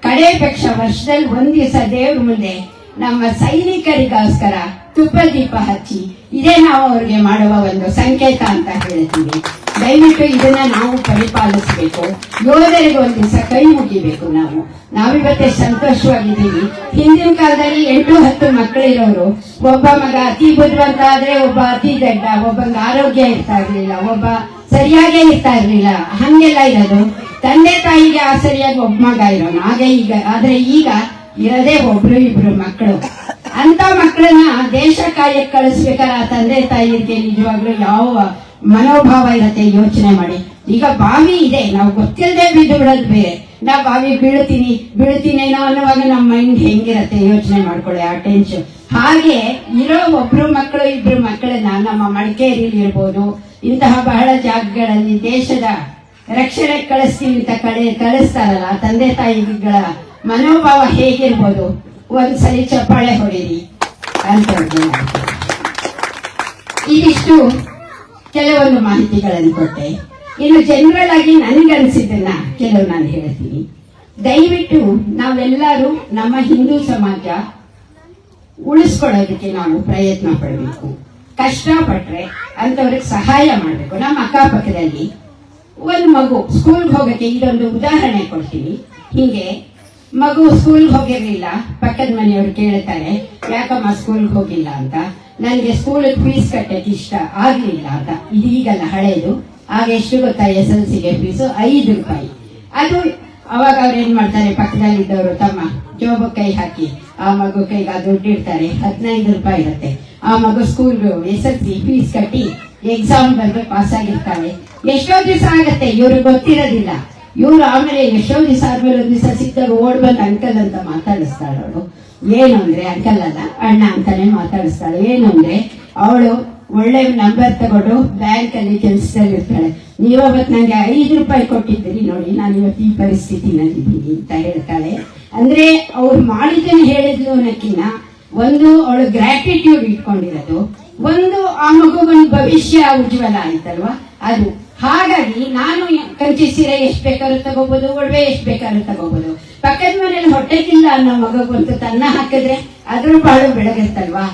ಕಡೆ ಪಕ್ಷ ವರ್ಷದಲ್ಲಿ ಒಂದ್ ದಿವಸ ದೇವ್ರ ಮುಂದೆ ನಮ್ಮ ಸೈನಿಕರಿಗೋಸ್ಕರ ತುಪ್ಪ ದೀಪ ಹಚ್ಚಿ, ಇದೇ ನಾವು ಅವ್ರಿಗೆ ಮಾಡುವ ಒಂದು ಸಂಕೇತ ಅಂತ ಹೇಳ್ತೀವಿ. ದಯವಿಟ್ಟು ಇದನ್ನ ನಾವು ಪರಿಪಾಲಿಸಬೇಕು. ಯೋಧರಿಗೆ ಒಂದ್ ದಿವಸ ಕೈ ಮುಗಿಬೇಕು. ನಾವಿವತ್ತೇ ಸಂತೋಷವಾಗಿದ್ದೀವಿ. ಹಿಂದಿನ ಕಾಲದಲ್ಲಿ 8-10 ಮಕ್ಕಳಿರೋರು, ಒಬ್ಬ ಮಗ ಅತಿ ಬುದ್ಧಿವಂತ ಆದ್ರೆ ಒಬ್ಬ ಅತಿ ದಡ್ಡ, ಒಬ್ಬಂಗೆ ಆರೋಗ್ಯ ಇರ್ತಾ ಇರ್ಲಿಲ್ಲ, ಒಬ್ಬ ಸರಿಯಾಗೇ ಇರ್ತಾ ಇರ್ಲಿಲ್ಲ. ಹಂಗೆಲ್ಲ ಇರೋದು. ತಂದೆ ತಾಯಿಗೆ ಆ ಸರಿಯಾಗಿ ಒಬ್ಬ ಮಗ ಇರೋನು. ಆದ್ರೆ ಈಗ ಇರೋದೇ ಒಬ್ರು ಇಬ್ರು ಮಕ್ಕಳು. ಅಂತ ಮಕ್ಕಳನ್ನ ದೇಶ ಕಾಯಕ್ಕೆ ಕಳಿಸ್ಬೇಕಾದ್ರೆ ಆ ತಂದೆ ತಾಯಿಗೆ ನಿಜವಾಗ್ಲೂ ಯಾವ ಮನೋಭಾವ ಇರತ್ತೆ ಯೋಚನೆ ಮಾಡಿ. ಈಗ ಬಾವಿ ಇದೆ, ನಾವು ಗೊತ್ತಿಲ್ಲದೆ ಬಿದ್ದು ಬಿಡೋದು ಬೇರೆ. ನಾವು ಬಾವಿ ಬೀಳ್ತೀನೇನೋ ಅನ್ನುವಾಗ ನಮ್ಮ ಮೈಂಡ್ ಹೆಂಗಿರತ್ತೆ ಯೋಚನೆ ಮಾಡ್ಕೊಳ್ಳಿ, ಆ ಟೆನ್ಷನ್. ಹಾಗೆ ಇರೋ ಒಬ್ರು ಮಕ್ಕಳು ಇಬ್ರು ಮಕ್ಕಳನ್ನ ನಮ್ಮ ಮಡಿಕೇರಿಯಲ್ಲಿ ಇರ್ಬೋದು, ಇಂತಹ ಬಹಳ ಜಾಗಗಳಲ್ಲಿ ದೇಶದ ರಕ್ಷಣೆ ಕಳಿಸ್ತೀವಿ ಅಂತ ಕಳಿಸ್ತಾರಲ್ಲ ತಂದೆ ತಾಯಿಗಳ ಮನೋಭಾವ ಹೇಗಿರ್ಬೋದು ಒಂದ್ಸಲಿ ಚಪ್ಪಾಳೆ ಹೊಡೀರಿ ಅಂತ ಇದಿಷ್ಟು ಕೆಲವೊಂದು ಮಾಹಿತಿಗಳನ್ನು ಕೊಟ್ಟೆ. ಇನ್ನು ಜನರಲ್ ಆಗಿ ನನಗನ್ಸಿದ್ದನ್ನ ಕೆಲವು ನಾನು ಹೇಳ್ತೀನಿ. ದಯವಿಟ್ಟು ನಾವೆಲ್ಲರೂ ನಮ್ಮ ಹಿಂದೂ ಸಮಾಜ ಉಳಿಸ್ಕೊಳ್ಳೋದಕ್ಕೆ ನಾವು ಪ್ರಯತ್ನ ಪಡಬೇಕು. ಕಷ್ಟಪಟ್ರೆ ಅಂತವ್ರಿಗೆ ಸಹಾಯ ಮಾಡಬೇಕು. ನಮ್ಮ ಅಕ್ಕಪಕ್ಕದಲ್ಲಿ ಒಂದು ಮಗು ಸ್ಕೂಲ್ಗೆ ಹೋಗಕ್ಕೆ, ಇದೊಂದು ಉದಾಹರಣೆ ಕೊಡ್ತೀನಿ. ಹೀಗೆ ಮಗು ಸ್ಕೂಲ್ಗೆ ಹೋಗಿರ್ಲಿಲ್ಲ, ಪಕ್ಕದ ಮನೆಯವ್ರು ಕೇಳ್ತಾರೆ ಯಾಕಮ್ಮ ಸ್ಕೂಲ್ಗೆ ಹೋಗಿಲ್ಲ ಅಂತ. ನನಗೆ ಸ್ಕೂಲಿಗೆ ಫೀಸ್ ಕಟ್ಟಕ್ಕೆ ಇಷ್ಟ ಆಗ್ಲಿಲ್ಲ ಅಂತ. ಇದೀಗಲ್ಲ, ಹಳೇದು. ಆಗ ಎಷ್ಟು ಗೊತ್ತಾ SLCಗೆ ಫೀಸು? 5 ರೂಪಾಯಿ. ಅದು ಅವಾಗ ಅವ್ರು ಏನ್ ಮಾಡ್ತಾರೆ, ಪಕ್ಕದಲ್ಲಿದ್ದವರು ತಮ್ಮ ಜೋಬ ಕೈ ಹಾಕಿ ಆ ಮಗು ಕೈಗೆ ಆ ದುಡ್ಡು ಇಡ್ತಾರೆ. 15 ರೂಪಾಯಿ ಇರುತ್ತೆ. ಆ ಮಗು ಸ್ಕೂಲ್ SLC ಫೀಸ್ ಕಟ್ಟಿ ಎಕ್ಸಾಮ್ ಬಂದು ಪಾಸ್ ಆಗಿರ್ತಾರೆ. ಎಷ್ಟೋ ದಿವಸ ಆಗತ್ತೆ, ಇವ್ರಿಗೆ ಗೊತ್ತಿರೋದಿಲ್ಲ. ಇವ್ರು ಆಮೇಲೆ ಎಷ್ಟೋ ದಿವಸ ಆದ್ಮೇಲೆ ಒಂದ್ ದಿವಸ ಸಿಕ್ತಾಗ ಓಡ್ ಬಂದು ಅಂಕಲ್ ಅಂತ ಮಾತಾಡಿಸ್ತಾಳೆ. ಅವಳು ಏನು ಅಂದ್ರೆ, ಅಂಕಲ್ ಅಲ್ಲ ಅಣ್ಣ ಅಂತಾನೆ ಮಾತಾಡಿಸ್ತಾಳೆ. ಏನು ಅಂದ್ರೆ, ಅವಳು ಒಳ್ಳೆ ನಂಬರ್ ತಗೊಂಡು ಬ್ಯಾಂಕ್ ಅಲ್ಲಿ ಕೆಲಸದಲ್ಲಿ ಇರ್ತಾಳೆ. ನೀವತ್ತು ನಂಗೆ 5 ರೂಪಾಯಿ ಕೊಟ್ಟಿದ್ದೀರಿ ನೋಡಿ, ನಾನು ಇವತ್ತು ಈ ಪರಿಸ್ಥಿತಿನಲ್ಲಿದ್ದೀನಿ ಅಂತ ಹೇಳ್ತಾಳೆ. ಅಂದ್ರೆ ಅವ್ರು ಮಾಡಿದ್ದನ್ನು ಹೇಳಿದ್ಲು ಅನ್ನೋಕ್ಕಿಂತ ಒಂದು ಅವಳು ಗ್ರಾಟಿಟ್ಯೂಡ್ ಇಟ್ಕೊಂಡಿರೋದು, ಒಂದು ಆ ಮಗುಗೊಂದು ಭವಿಷ್ಯ ಉಜ್ವಲ ಆಯ್ತಲ್ವಾ ಅದು. ಹಾಗಾಗಿ ನಾನು ಕಂಚಿ ಸೀರೆ ಎಷ್ಟು ಬೇಕಾದ್ರೂ ತಗೋಬಹುದು, ಒಡವೆ ಎಷ್ಟು ಬೇಕಾದ್ರೂ ತಗೋಬಹುದು. ಪಕ್ಕದ ಮನೇಲಿ ಹೊಟ್ಟೆಗಿಲ್ಲ ಅನ್ನೋ ಮಗುವಂತೂ ತನ್ನ ಹಾಕಿದ್ರೆ ಅದ್ರ ಬಾಳು ಬೆಳಗತ್ತಲ್ವಾ,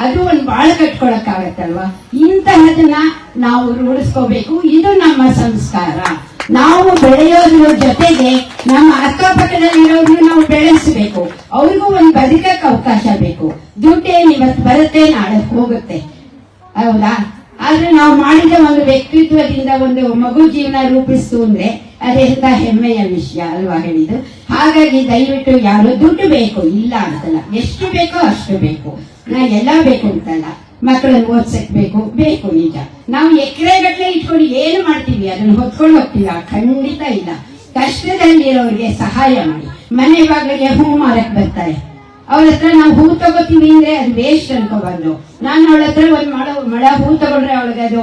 ಅದು ಒಂದು ಬಾಳು ಕಟ್ಕೊಳಕ್ಕಾಗತ್ತಲ್ವಾ. ಇಂತಹದನ್ನ ನಾವು ರೂಢಿಸ್ಕೋಬೇಕು. ಇದು ನಮ್ಮ ಸಂಸ್ಕಾರ. ನಾವು ಬೆಳೆಯೋದ್ರ ಜೊತೆಗೆ ನಮ್ಮ ಅಕ್ಕಪಕ್ಕದಲ್ಲಿರೋರ್ನು ನಾವು ಬೆಳೆಸಬೇಕು. ಅವ್ರಿಗೂ ಒಂದು ಬದುಕಕ್ಕೆ ಅವಕಾಶ ಬೇಕು. ದುಡ್ಡೇನು ಇವತ್ತು ಬರುತ್ತೆ, ನಾಳೆ ಹೋಗುತ್ತೆ, ಹೌದಾ? ಆದ್ರೆ ನಾವು ಮಾಡಿದ ಒಂದು ವ್ಯಕ್ತಿತ್ವದಿಂದ ಒಂದು ಮಗು ಜೀವನ ರೂಪಿಸ್ತು ಅಂದ್ರೆ ಅದೆಂತ ಹೆಮ್ಮೆಯ ವಿಷಯ ಅಲ್ವಾ ಹೇಳಿದ್ದು. ಹಾಗಾಗಿ ದಯವಿಟ್ಟು ಯಾರು ದುಡ್ಡು ಬೇಕು ಇಲ್ಲ ಅಂತಲ್ಲ, ಎಷ್ಟು ಬೇಕೋ ಅಷ್ಟು ಬೇಕು. ನಾ ಎಲ್ಲ ಬೇಕು ಅಂತಲ್ಲ, ಮಕ್ಕಳನ್ನು ಓದ್ಸಕ್ ಬೇಕು ನಿಜ. ನಾವು ಎಕರೆಗಟ್ಟಲೆ ಇಟ್ಕೊಂಡು ಏನು ಮಾಡ್ತೀವಿ, ಅದನ್ನು ಹೊತ್ಕೊಂಡು ಹೋಗ್ತೀವ? ಖಂಡಿತ ಇಲ್ಲ. ಕಷ್ಟದಲ್ಲಿರೋರಿಗೆ ಸಹಾಯ ಮಾಡಿ. ಮನೆ ಬಾಗಿಲಿಗೆ ಹೂ ಮಾರಕ್ ಬರ್ತಾರೆ, ಅವ್ರ ಹತ್ರ ನಾವು ಹೂ ತಗೋತೀವಿ ಅಂದ್ರೆ ಅದು ವೇಸ್ಟ್ ಅನ್ಕೋಬಾರ್ದು. ನಾನು ಅವಳ ಹತ್ರ ಮಳ ಹೂ ತಗೊಂಡ್ರೆ ಅವಳಿಗೆ ಅದು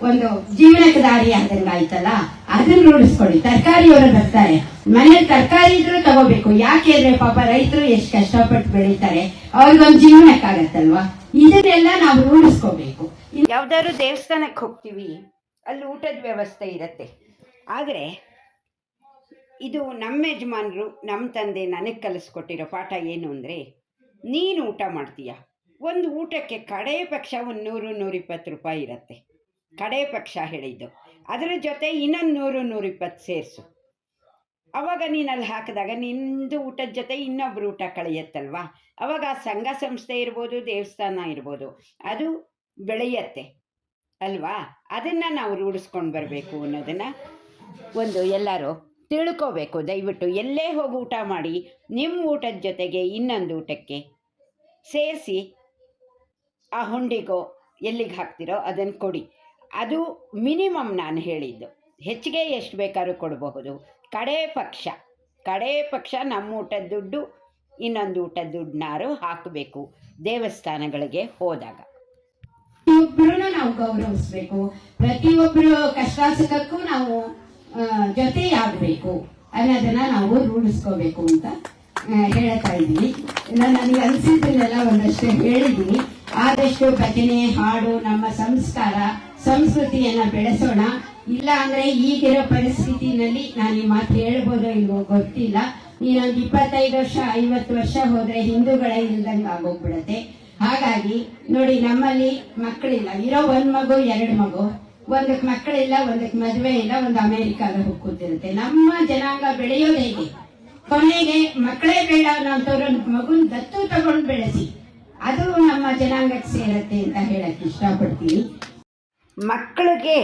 ಒಂದು ಜೀವನಕ್ಕೆ ದಾರಿ ಆದಂಗ ಆಯ್ತಲ್ಲ, ಅದನ್ನ ರೂಢಿಸ್ಕೊಳ್ಳಿ. ತರಕಾರಿಯವರು ಬರ್ತಾರೆ, ಮನೇಲಿ ತರಕಾರಿ ಇದ್ರೂ ತಗೋಬೇಕು. ಯಾಕೆ ಅಂದ್ರೆ ಪಾಪ ರೈತರು ಎಷ್ಟು ಕಷ್ಟಪಟ್ಟು ಬೆಳೀತಾರೆ, ಅವ್ರಿಗೊಂದು ಜೀವನಕ್ಕಾಗತ್ತಲ್ವಾ. ಇದನ್ನೆಲ್ಲ ನಾವು ರೂಢಿಸ್ಕೋಬೇಕು. ಯಾವ್ದಾದ್ರು ದೇವಸ್ಥಾನಕ್ಕೆ ಹೋಗ್ತೀವಿ, ಅಲ್ಲಿ ಊಟದ ವ್ಯವಸ್ಥೆ ಇರತ್ತೆ. ಆದರೆ ಇದು ನಮ್ಮ ಯಜಮಾನರು, ನಮ್ಮ ತಂದೆ ನನಗೆ ಕಲಿಸ್ಕೊಟ್ಟಿರೋ ಪಾಠ ಏನು ಅಂದರೆ, ನೀನು ಊಟ ಮಾಡ್ತೀಯ, ಒಂದು ಊಟಕ್ಕೆ ಕಡೇ ಪಕ್ಷ 100-120 ರೂಪಾಯಿ ಇರುತ್ತೆ. ಕಡೇ ಪಕ್ಷ ಹೇಳಿದ್ದು. ಅದರ ಜೊತೆ ಇನ್ನೊಂದು 100-120 ಸೇರಿಸು. ಅವಾಗ ನೀನು ಅಲ್ಲಿ ಹಾಕಿದಾಗ ನಿಂದು ಊಟದ ಜೊತೆ ಇನ್ನೊಬ್ರು ಊಟ ಕಳೆಯತ್ತಲ್ವಾ. ಅವಾಗ ಆ ಸಂಘ ಸಂಸ್ಥೆ ಇರ್ಬೋದು, ದೇವಸ್ಥಾನ ಇರ್ಬೋದು, ಅದು ಬೆಳೆಯತ್ತೆ ಅಲ್ವಾ. ಅದನ್ನು ನಾವು ರೂಢಿಸ್ಕೊಂಡು ಬರಬೇಕು ಅನ್ನೋದನ್ನು ಒಂದು ಎಲ್ಲರೂ ತಿಳ್ಕೋಬೇಕು. ದಯವಿಟ್ಟು ಎಲ್ಲೇ ಹೋಗಿ ಊಟ ಮಾಡಿ, ನಿಮ್ಮ ಊಟದ ಜೊತೆಗೆ ಇನ್ನೊಂದು ಊಟಕ್ಕೆ ಸೇರಿಸಿ ಆ ಹುಂಡಿಗೋ ಎಲ್ಲಿಗೆ ಹಾಕ್ತಿರೋ ಅದನ್ನು ಕೊಡಿ. ಅದು ಮಿನಿಮಮ್ ನಾನು ಹೇಳಿದ್ದು. ಹೆಚ್ಚಿಗೆ ಎಷ್ಟು ಬೇಕಾದ್ರೂ ಕೊಡಬಹುದು. ಕಡೇ ಪಕ್ಷ ನಮ್ಮ ಊಟದ ದುಡ್ಡು ಇನ್ನೊಂದು ಊಟದ ದುಡ್ಡನ್ನಾರು ಹಾಕಬೇಕು ದೇವಸ್ಥಾನಗಳಿಗೆ ಹೋದಾಗ. ಪ್ರತಿಯೊಬ್ಬರನ್ನು ನಾವು ಗೌರವಿಸ್ಬೇಕು. ಪ್ರತಿಯೊಬ್ಬರು ಕಷ್ಟ ಸುಖಕ್ಕೂ ನಾವು ಜೊತೆಯಾಗಬೇಕು ಅನ್ನೋದನ್ನ ನಾವು ರೂಢಿಸ್ಕೋಬೇಕು ಅಂತ ಹೇಳ್ತಾ ಇದ್ದೀನಿ. ನನಗೆ ಅನಿಸಿದ್ದನ್ನೆಲ್ಲ ಒಂದಷ್ಟು ಹೇಳಿದ್ದೀನಿ. ಆದಷ್ಟು ಭಜನೆ, ಹಾಡು, ನಮ್ಮ ಸಂಸ್ಕಾರ ಸಂಸ್ಕೃತಿಯನ್ನ ಬೆಳೆಸೋಣ. ಇಲ್ಲ ಅಂದ್ರೆ ಈಗಿರೋ ಪರಿಸ್ಥಿತಿನಲ್ಲಿ ನಾನು ಈ ಮಾತು ಹೇಳ್ಬೋದೋ ಇಲ್ವೋ ಗೊತ್ತಿಲ್ಲ. ನೀನೊಂದು 25 ವರ್ಷ 50 ವರ್ಷ ಹೋದ್ರೆ ಹಿಂದೂಗಳೇ ಇಲ್ದಂಗೆ ಆಗೋಗ್ಬಿಡತ್ತೆ. ಹಾಗಾಗಿ ನೋಡಿ, ನಮ್ಮಲ್ಲಿ ಮಕ್ಕಳಿಲ್ಲ, ಇರೋ 1 ಮಗು 2 ಮಗು, ಒಂದಕ್ಕೆ ಮಕ್ಕಳಿಲ್ಲ, ಒಂದಕ್ಕೆ ಮದುವೆ ಇಲ್ಲ, ಒಂದು ಅಮೆರಿಕಾದ ಕೂತಿರುತ್ತೆ. ನಮ್ಮ ಜನಾಂಗ ಬೆಳೆಯೋದು ಹೇಗೆ? ಕೊನೆಗೆ ಮಕ್ಕಳೇ ಬೇಡ ಅನ್ನೋಂಥವ್ರು ಮಗುನ್ ದತ್ತು ತಗೊಂಡು ಬೆಳೆಸಿ, ಅದು ನಮ್ಮ ಜನಾಂಗಕ್ಕೆ ಸೇರತ್ತೆ ಅಂತ ಹೇಳಕ್ ಇಷ್ಟಪಡ್ತೀನಿ. ಮಕ್ಕಳಿಗೆ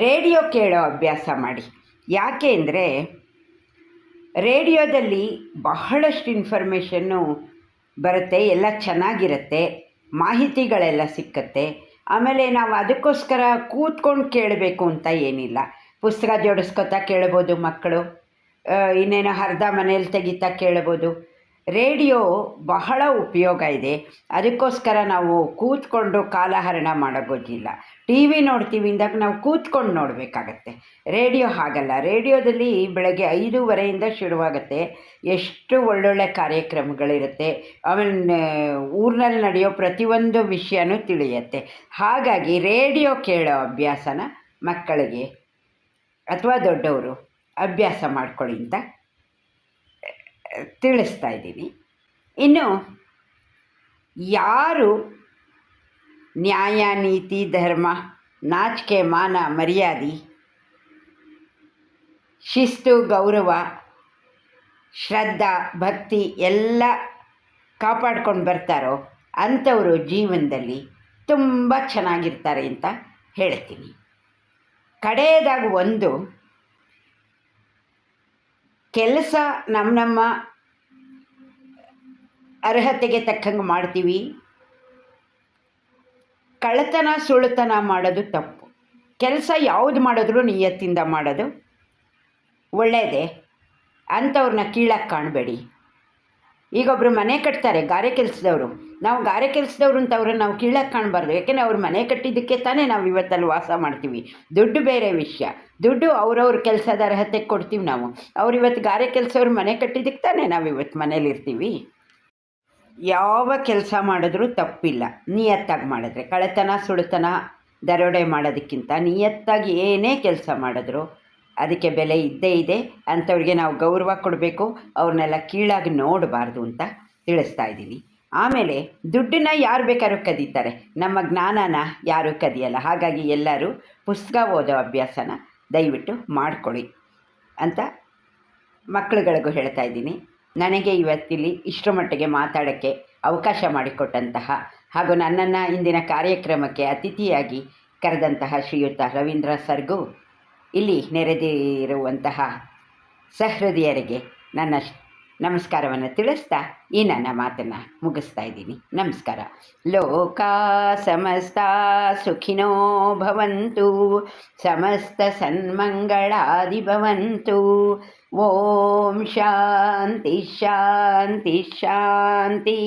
ರೇಡಿಯೋ ಕೇಳೋ ಅಭ್ಯಾಸ ಮಾಡಿ. ಯಾಕೆ ಅಂದರೆ ರೇಡಿಯೋದಲ್ಲಿ ಬಹಳಷ್ಟು ಇನ್ಫಾರ್ಮೇಷನ್ನು ಬರುತ್ತೆ, ಎಲ್ಲ ಚೆನ್ನಾಗಿರುತ್ತೆ, ಮಾಹಿತಿಗಳೆಲ್ಲ ಸಿಕ್ಕತ್ತೆ. ಆಮೇಲೆ ನಾವು ಅದಕ್ಕೋಸ್ಕರ ಕೂತ್ಕೊಂಡು ಕೇಳಬೇಕು ಅಂತ ಏನಿಲ್ಲ. ಪುಸ್ತಕ ಜೋಡಿಸ್ಕೊತಾ ಕೇಳ್ಬೋದು ಮಕ್ಕಳು, ಇನ್ನೇನೋ ಅರ್ಧ ಮನೇಲಿ ತೆಗಿತಾ ಕೇಳ್ಬೋದು. ರೇಡಿಯೋ ಬಹಳ ಉಪಯೋಗ ಇದೆ. ಅದಕ್ಕೋಸ್ಕರ ನಾವು ಕೂತ್ಕೊಂಡು ಕಾಲಹರಣ ಮಾಡೋಗೋದಿಲ್ಲ. ಟಿ ವಿ ನೋಡ್ತೀವಿ ಅಂದಾಗ ನಾವು ಕೂತ್ಕೊಂಡು ನೋಡಬೇಕಾಗತ್ತೆ. ರೇಡಿಯೋ ಹಾಗಲ್ಲ. ರೇಡಿಯೋದಲ್ಲಿ ಬೆಳಗ್ಗೆ 5:30 ಶುರುವಾಗುತ್ತೆ. ಎಷ್ಟು ಒಳ್ಳೊಳ್ಳೆ ಕಾರ್ಯಕ್ರಮಗಳಿರುತ್ತೆ. ಆಮೇಲೆ ಊರಿನಲ್ಲಿ ನಡೆಯೋ ಪ್ರತಿಯೊಂದು ವಿಷಯನೂ ತಿಳಿಯುತ್ತೆ. ಹಾಗಾಗಿ ರೇಡಿಯೋ ಕೇಳೋ ಅಭ್ಯಾಸನ ಮಕ್ಕಳಿಗೆ ಅಥವಾ ದೊಡ್ಡವರು ಅಭ್ಯಾಸ ಮಾಡ್ಕೊಳ್ಳಿ ಅಂತ ತಿಳಿಸ್ತಾ ಇದ್ದೀನಿ. ಇನ್ನು ಯಾರು ನ್ಯಾಯ, ನೀತಿ, ಧರ್ಮ, ನಾಚಿಕೆ, ಮಾನ, ಮರ್ಯಾದೆ, ಶಿಸ್ತು, ಗೌರವ, ಶ್ರದ್ಧಾ, ಭಕ್ತಿ ಎಲ್ಲ ಕಾಪಾಡ್ಕೊಂಡು ಬರ್ತಾರೋ ಅಂಥವರು ಜೀವನದಲ್ಲಿ ತುಂಬ ಚೆನ್ನಾಗಿರ್ತಾರೆ ಅಂತ ಹೇಳ್ತೀನಿ. ಕಡೆಯದಾಗಿ ಒಂದು ಕೆಲಸ ನಮ್ಮ ಅರ್ಹತೆಗೆ ತಕ್ಕಂಗೆ ಮಾಡ್ತೀವಿ. ಕಳ್ಳತನ ಸುಳ್ಳುತನ ಮಾಡೋದು ತಪ್ಪು. ಕೆಲಸ ಯಾವುದು ಮಾಡಿದ್ರೂ ನಿಯತ್ತಿಂದ ಮಾಡೋದು ಒಳ್ಳೆಯದೇ. ಅಂಥವ್ರನ್ನ ಕೀಳಾಗಿ ಕಾಣಬೇಡಿ. ಈಗೊಬ್ಬರು ಮನೆ ಕಟ್ತಾರೆ, ಗಾರೆ ಕೆಲಸದವರು. ನಾವು ಗಾರೆ ಕೆಲಸದವ್ರು ಅಂತ ಅವ್ರನ್ನ ನಾವು ಕೀಳಾಗಿ ಕಾಣಬಾರ್ದು. ಯಾಕೆಂದರೆ ಅವ್ರು ಮನೆ ಕಟ್ಟಿದ್ದಕ್ಕೆ ತಾನೇ ನಾವು ಇವತ್ತಲ್ಲಿ ವಾಸ ಮಾಡ್ತೀವಿ. ದುಡ್ಡು ಬೇರೆ ವಿಷಯ. ದುಡ್ಡು ಅವ್ರವ್ರ ಕೆಲಸದ ಅರ್ಹತೆ ಕೊಡ್ತೀವಿ ನಾವು. ಅವ್ರು ಇವತ್ತು ಗಾರೆ ಕೆಲಸವ್ರು ಮನೆ ಕಟ್ಟಿದ್ದಕ್ಕೆ ತಾನೇ ನಾವು ಇವತ್ತು ಮನೇಲಿರ್ತೀವಿ. ಯಾವ ಕೆಲಸ ಮಾಡಿದ್ರೂ ತಪ್ಪಿಲ್ಲ ನಿಯತ್ತಾಗಿ ಮಾಡಿದ್ರೆ. ಕಳ್ಳತನ ಸುಳ್ಳುತನ ದರೋಡೆ ಮಾಡೋದಕ್ಕಿಂತ ನಿಯತ್ತಾಗಿ ಏನೇ ಕೆಲಸ ಮಾಡಿದ್ರು ಅದಕ್ಕೆ ಬೆಲೆ ಇದ್ದೇ ಇದೆ. ಅಂಥವ್ರಿಗೆ ನಾವು ಗೌರವ ಕೊಡಬೇಕು, ಅವ್ರನ್ನೆಲ್ಲ ಕೀಳಾಗಿ ನೋಡಬಾರ್ದು ಅಂತ ತಿಳಿಸ್ತಾ ಇದ್ದೀನಿ. ಆಮೇಲೆ ದುಡ್ಡನ್ನ ಯಾರು ಬೇಕಾದ್ರೂ ಕದೀತಾರೆ, ನಮ್ಮ ಜ್ಞಾನನ ಯಾರೂ ಕದಿಯಲ್ಲ. ಹಾಗಾಗಿ ಎಲ್ಲರೂ ಪುಸ್ತಕ ಓದೋ ಅಭ್ಯಾಸನ ದಯವಿಟ್ಟು ಮಾಡಿಕೊಳ್ಳಿ ಅಂತ ಮಕ್ಕಳುಗಳಿಗೂ ಹೇಳ್ತಾ ಇದ್ದೀನಿ. ನನಗೆ ಇವತ್ತಿಲ್ಲಿ ಇಷ್ಟರ ಮಟ್ಟಿಗೆ ಮಾತಾಡೋಕ್ಕೆ ಅವಕಾಶ ಮಾಡಿಕೊಟ್ಟಂತಹ ಹಾಗೂ ನನ್ನನ್ನು ಇಂದಿನ ಕಾರ್ಯಕ್ರಮಕ್ಕೆ ಅತಿಥಿಯಾಗಿ ಕರೆದಂತಹ ಶ್ರೀಯುತ ರವೀಂದ್ರ ಸರ್ಗೂ, ಇಲ್ಲಿ ನೆರೆದಿರುವಂತಹ ಸಹೃದಯರಿಗೆ ನನ್ನ ನಮಸ್ಕಾರವನ್ನು ತಿಳಿಸ್ತಾ ಈ ನನ್ನ ಮಾತನ್ನು ಮುಗಿಸ್ತಾ ಇದ್ದೀನಿ. ನಮಸ್ಕಾರ. ಲೋಕಾ ಸಮಸ್ತ ಸುಖಿನೋ ಭವಂತು, ಸಮಸ್ತ ಸನ್ಮಂಗಳಾದಿ ಭವಂತು. ಓಂ ಶಾಂತಿ ಶಾಂತಿ ಶಾಂತಿ.